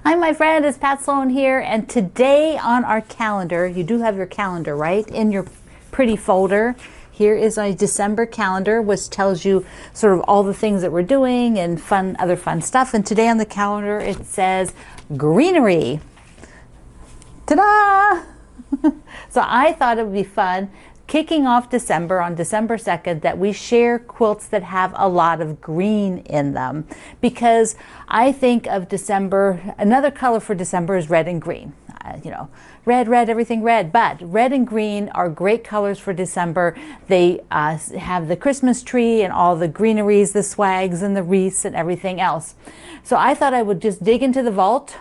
Hi, my friend, it's Pat Sloan here, and today on our calendar, you do have your calendar, right? In your pretty folder, here is a December calendar, which tells you sort of all the things that we're doing and other fun stuff. And today on the calendar, it says Greenery. Ta-da! So I thought it would be fun kicking off December on December 2nd that we share quilts that have a lot of green in them, because I think of December, another color for December is red and green. You know, red, everything red, but red and green are great colors for December. They have the Christmas tree and all the greeneries, the swags and the wreaths and everything else. So I thought I would just dig into the vault,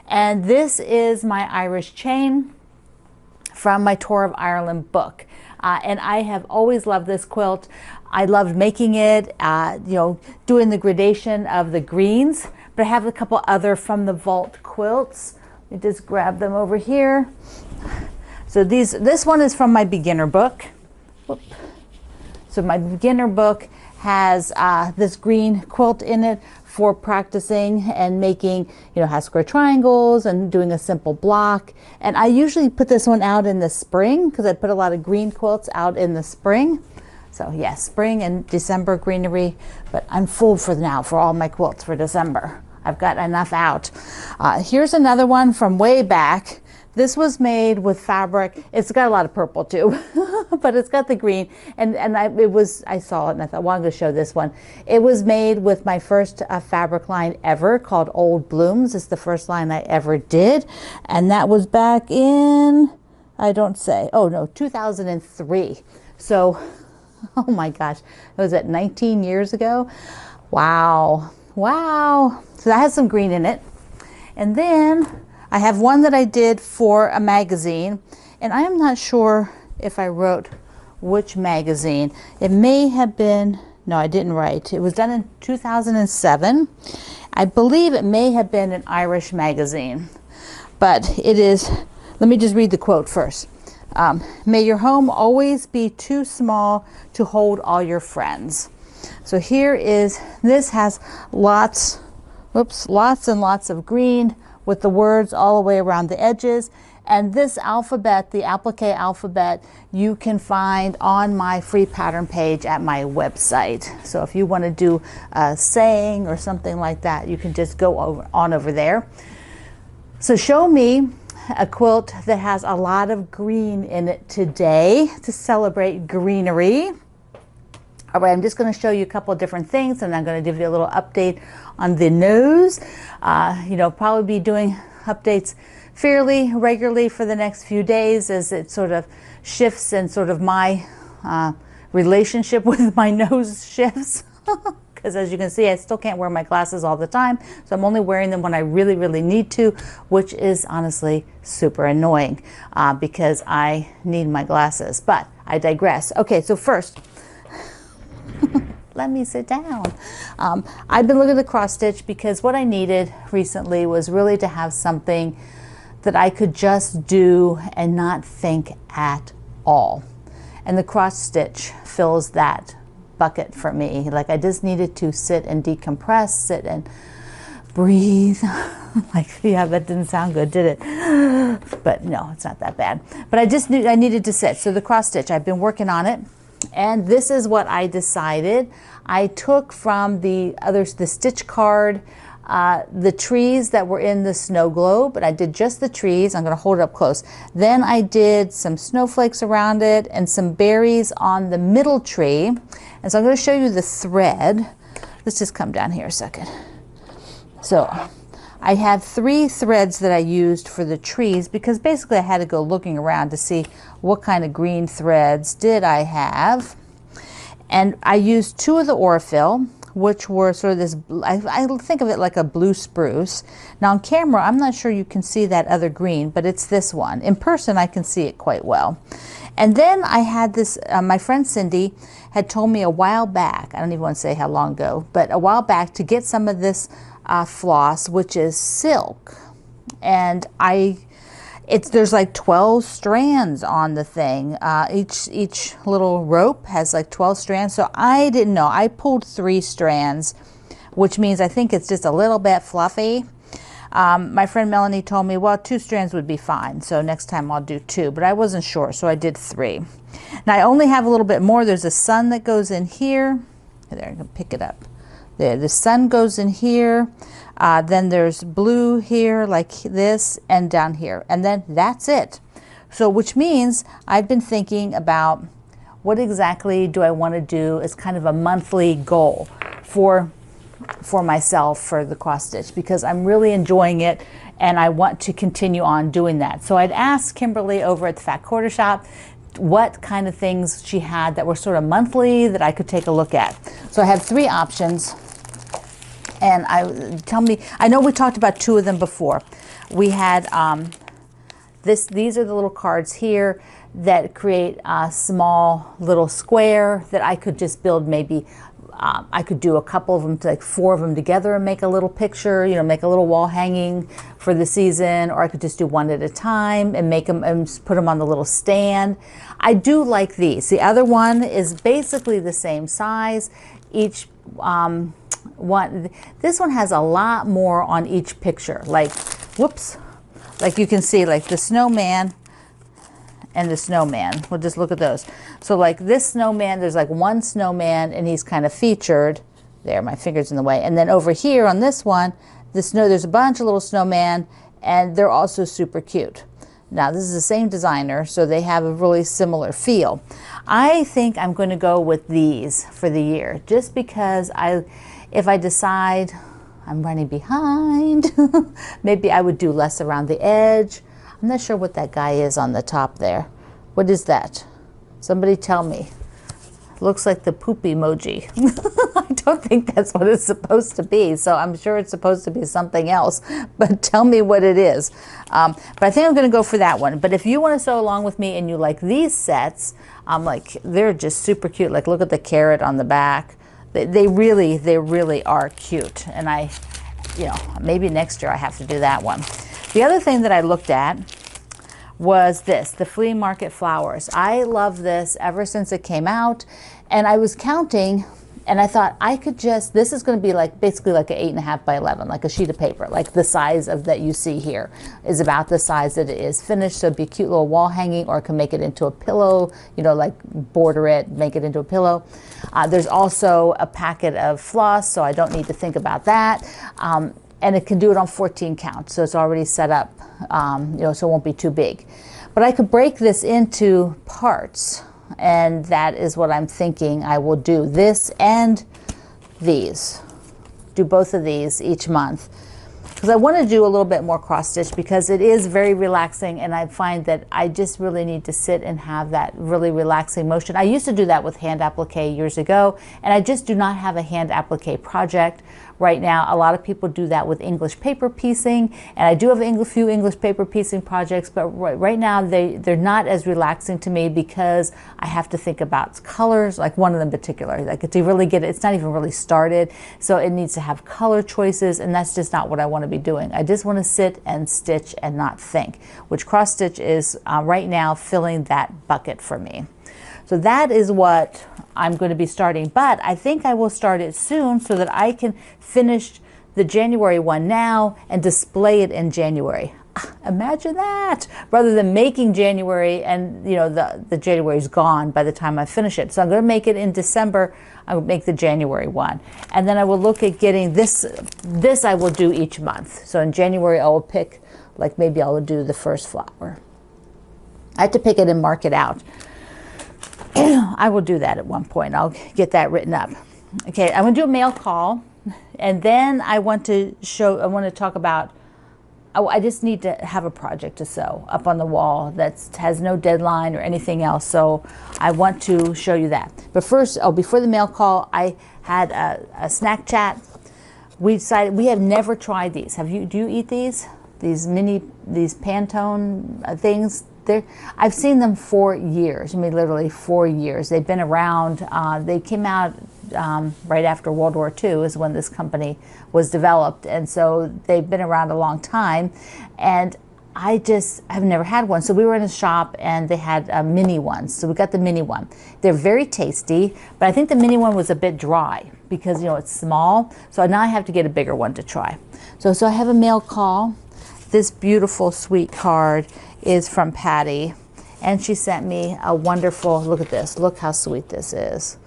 and this is my Irish chain from my Tour of Ireland book. And I have always loved this quilt. I loved making it, you know, doing the gradation of the greens, but I have a couple other from the vault quilts. Let me just grab them over here. So this one is from my beginner book. Whoop. So my beginner book has this green quilt in it for practicing and making, you know, half square triangles and doing a simple block. And I usually put this one out in the spring because I put a lot of green quilts out in the spring. So yeah, spring and December greenery, but I'm full for now for all my quilts for December. I've got enough out. Here's another one from way back. This was made with fabric. It's got a lot of purple too, but it's got the green. And I saw it and I thought, well, I'm going to show this one. It was made with my first fabric line ever called Old Blooms. It's the first line I ever did. And that was back in, I don't say, oh no, 2003. So, oh my gosh, was it 19 years ago? Wow. Wow. So that has some green in it. And then I have one that I did for a magazine, and I am not sure if I wrote which magazine. It may have been, no, I didn't write. It was done in 2007. I believe it may have been an Irish magazine, but it is, let me just read the quote first. May your home always be too small to hold all your friends. So here is, this has lots and lots of green with the words all the way around the edges. And this alphabet, the applique alphabet, you can find on my free pattern page at my website. So if you want to do a saying or something like that, you can just go on over there. So show me a quilt that has a lot of green in it today to celebrate greenery. All right, I'm just going to show you a couple of different things, and I'm going to give you a little update on the nose. You know, probably be doing updates fairly regularly for the next few days as it sort of shifts and sort of my relationship with my nose shifts. Because as you can see, I still can't wear my glasses all the time, so I'm only wearing them when I really, really need to, which is honestly super annoying because I need my glasses. But I digress. Okay, so first, let me sit down. I've been looking at the cross stitch because what I needed recently was really to have something that I could just do and not think at all. And the cross stitch fills that bucket for me. Like, I just needed to sit and decompress, sit and breathe. Like, yeah, that didn't sound good, did it? But no, it's not that bad. But I needed to sit. So the cross stitch, I've been working on it. And this is what I decided. I took from the stitch card, the trees that were in the snow globe, and I did just the trees. I'm going to hold it up close. Then I did some snowflakes around it and some berries on the middle tree. And so I'm going to show you the thread. Let's just come down here a second. So I have 3 threads that I used for the trees because basically I had to go looking around to see what kind of green threads did I have. And I used 2 of the Orfil, which were sort of this, I think of it like a blue spruce. Now on camera, I'm not sure you can see that other green, but it's this one. In person, I can see it quite well. And then I had this, my friend Cindy had told me a while back, I don't even want to say how long ago, but a while back to get some of this floss, which is silk. And there's like 12 strands on the thing. Each little rope has like 12 strands. So I didn't know. I pulled 3 strands, which means I think it's just a little bit fluffy. My friend Melanie told me, well, 2 strands would be fine. So next time I'll do 2, but I wasn't sure. So I did 3. Now I only have a little bit more. There's a sun that goes in here. There, I can pick it up. There, the sun goes in here. Then there's blue here like this and down here. And then that's it. So which means I've been thinking about what exactly do I want to do as kind of a monthly goal for myself for the cross stitch, because I'm really enjoying it and I want to continue on doing that. So I'd asked Kimberly over at the Fat Quarter Shop what kind of things she had that were sort of monthly that I could take a look at. So I have 3 options, and I know we talked about 2 of them before. We had these are the little cards here that create a small little square that I could just build. Maybe I could do a couple of them, like 4 of them together and make a little picture, you know, make a little wall hanging for the season, or I could just do 1 at a time and make them and put them on the little stand. I do like these. The other one is basically the same size. Each this one has a lot more on each picture. Like, whoops, like you can see, like the snowman and the snowman. We'll just look at those. So like this snowman, there's like 1 snowman and he's kind of featured. There, my finger's in the way. And then over here on this one, there's a bunch of little snowman and they're also super cute. Now this is the same designer, so they have a really similar feel. I think I'm going to go with these for the year, just because if I decide I'm running behind, maybe I would do less around the edge. I'm not sure what that guy is on the top there. What is that? Somebody tell me. Looks like the poop emoji. I don't think that's what it's supposed to be, so I'm sure it's supposed to be something else, but tell me what it is. But I think I'm going to go for that one. But if you want to sew along with me and you like these sets, like they're just super cute. Like look at the carrot on the back. They really are cute. And maybe next year I have to do that one. The other thing that I looked at was this, the flea market flowers. I love this ever since it came out, and I was counting and I thought I could just, this is going to be like basically like an 8.5 by 11, like a sheet of paper, like the size of that you see here is about the size that it is finished. So it'd be a cute little wall hanging, or I can make it into a pillow, you know, like border it, make it into a pillow. There's also a packet of floss, so I don't need to think about that. And it can do it on 14 counts, so it's already set up, so it won't be too big. But I could break this into parts, and that is what I'm thinking I will do. This and these. Do both of these each month. Because I want to do a little bit more cross stitch, because it is very relaxing, and I find that I just really need to sit and have that really relaxing motion. I used to do that with hand applique years ago, and I just do not have a hand applique project right now. A lot of people do that with English paper piecing, and I do have a few English paper piecing projects, but right now they're not as relaxing to me, because I have to think about colors, like one of them in particular. Like to really get it, it's not even really started, so it needs to have color choices, and that's just not what I want to be doing. I just want to sit and stitch and not think, which cross stitch is right now filling that bucket for me. So that is what I'm going to be starting, but I think I will start it soon so that I can finish the January one now and display it in January. Imagine that, rather than making January and the January is gone by the time I finish it. So I'm going to make it in December. I will make the January one, and then I will look at getting this I will do each month. So in January I will pick, like maybe I will do the first flower. I have to pick it and mark it out. I will do that at one point. I'll get that written up. Okay, I'm going to do a mail call, and then I want to talk about, I just need to have a project to sew up on the wall that has no deadline or anything else, so I want to show you that. But first, before the mail call, I had a snack chat. We decided, we have never tried these. Do you eat these? These Pantone things? I've seen them for years. I mean, literally 4 years. They've been around. They came out right after World War II is when this company was developed, and so they've been around a long time. And I just have never had one. So we were in a shop and they had mini ones. So we got the mini one. They're very tasty, but I think the mini one was a bit dry because it's small. So now I have to get a bigger one to try. So I have a mail call. This beautiful, sweet card is from Patty, and she sent me a wonderful, look at this, look how sweet this is.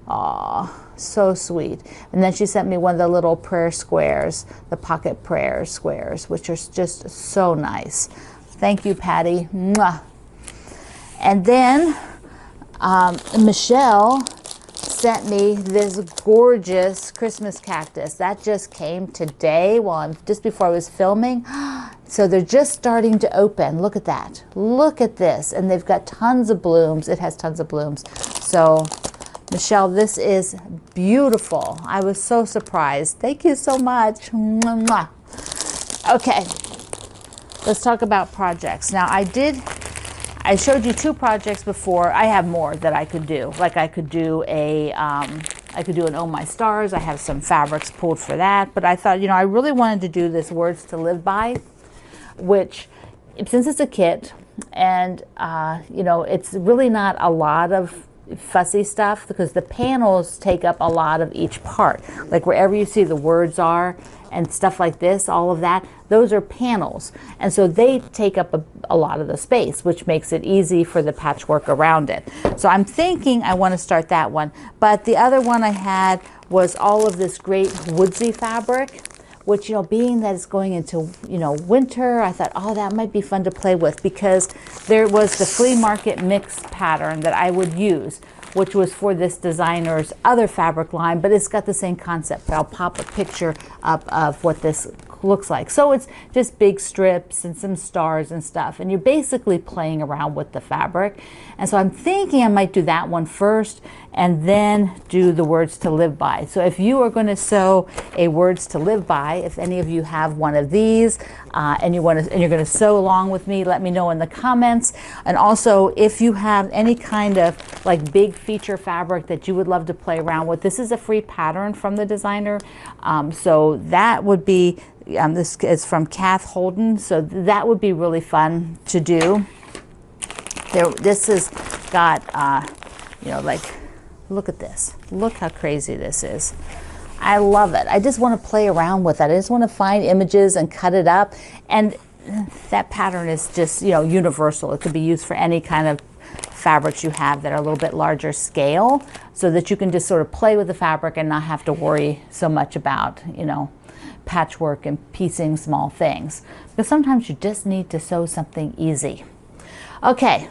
Aw, so sweet. And then she sent me one of the little prayer squares, the pocket prayer squares, which are just so nice. Thank you, Patty. Mwah. And then Michelle sent me this gorgeous Christmas cactus. That just came today, just before I was filming. So they're just starting to open. Look at that. Look at this. And they've got tons of blooms. It has tons of blooms. So Michelle, this is beautiful. I was so surprised. Thank you so much. Mwah. Okay, let's talk about projects. Now I showed you 2 projects before. I have more that I could do. Like I could do an Oh My Stars. I have some fabrics pulled for that. But I thought, I really wanted to do this Words to Live By, which, since it's a kit, and it's really not a lot of fussy stuff, because the panels take up a lot of each part. Like wherever you see the words are and stuff like this, all of that, those are panels. And so they take up a lot of the space, which makes it easy for the patchwork around it. So I'm thinking I want to start that one. But the other one I had was all of this great woodsy fabric, which, being that it's going into, winter, I thought, oh, that might be fun to play with, because there was the flea market mix pattern that I would use, which was for this designer's other fabric line, but it's got the same concept. I'll pop a picture up of what this looks like. So it's just big strips and some stars and stuff, and you're basically playing around with the fabric. And so I'm thinking I might do that one first and then do the Words to Live By. So if you are going to sew a Words to Live By, if any of you have one of these and you're going to sew along with me, let me know in the comments. And also, if you have any kind of like big feature fabric that you would love to play around with, this is a free pattern from the designer. So that would be, this is from Kath Holden, so that would be really fun to do. This has got, like, look at this. Look how crazy this is. I love it. I just want to play around with it. I just want to find images and cut it up. And that pattern is just, universal. It could be used for any kind of fabrics you have that are a little bit larger scale, so that you can just sort of play with the fabric and not have to worry so much about, patchwork and piecing small things. Because sometimes you just need to sew something easy. Okay.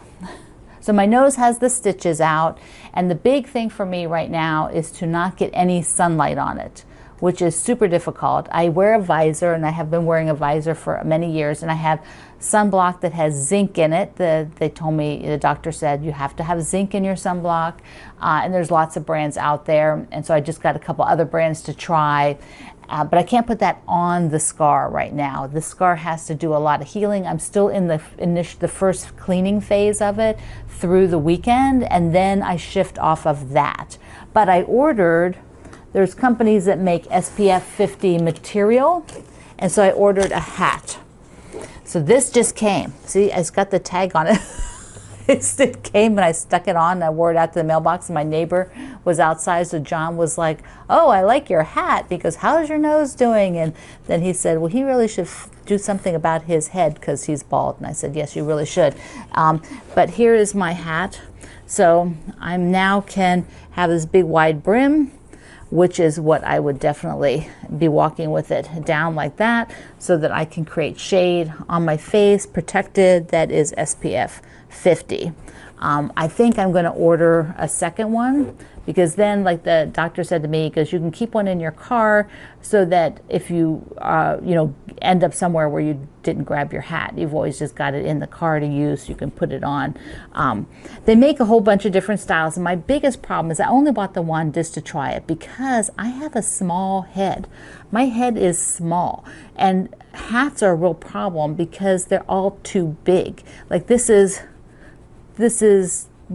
So my nose has the stitches out, and the big thing for me right now is to not get any sunlight on it, which is super difficult. I wear a visor, and I have been wearing a visor for many years, and I have sunblock that has zinc in it. They told me, the doctor said, you have to have zinc in your sunblock, and there's lots of brands out there, and so I just got a couple other brands to try. But I can't put that on the scar right now. The scar has to do a lot of healing. I'm still in the first cleaning phase of it through the weekend, and then I shift off of that. But I ordered, there's companies that make SPF 50 material, and so I ordered a hat. So this just came. See, it's got the tag on it. It came, and I stuck it on, and I wore it out to the mailbox, and my neighbor was outside, so John was like, oh, I like your hat, because how's your nose doing? And then he said, well, he really should do something about his head because he's bald. And I said, yes, you really should. But here is my hat. So I now can have this big wide brim, which is what I would definitely be walking with it down like that, so that I can create shade on my face, protected, that is SPF 50. I think I'm going to order a second one, because then, like the doctor said to me, because you can keep one in your car, so that if you end up somewhere where you didn't grab your hat, you've always just got it in the car to use. You can put it on. They make a whole bunch of different styles, and my biggest problem is I only bought the one just to try it, because I have a small head. My head is small, and hats are a real problem because they're all too big. Like this is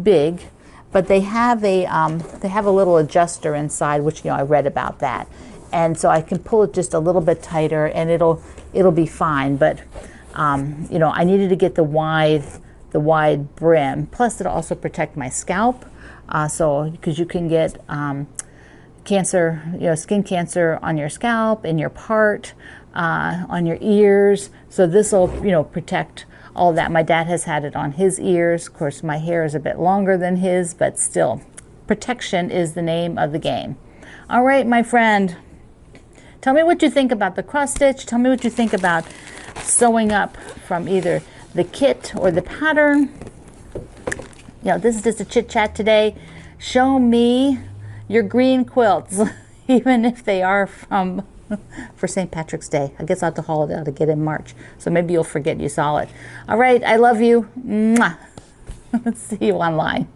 big, but they have a little adjuster inside, which I read about that, and so I can pull it just a little bbit tighter, and it'll be fine. But I needed to get the wide brim. Plus, it'll also protect my scalp, so because you can get cancer, skin cancer on your scalp, in your part. on your ears. So this will, you know, protect all that. My dad has had it on his ears. Of course, my hair is a bit longer than his, but still, protection is the name of the game. All right, my friend, tell me what you think about the cross stitch. Tell me what you think about sewing up from either the kit or the pattern. You know, this is just a chit chat today. Show me your green quilts, even if they are from for St. Patrick's Day. I guess I'll have to haul it out again in March, so maybe you'll forget you saw it. All right, I love you. Mwah. See you online.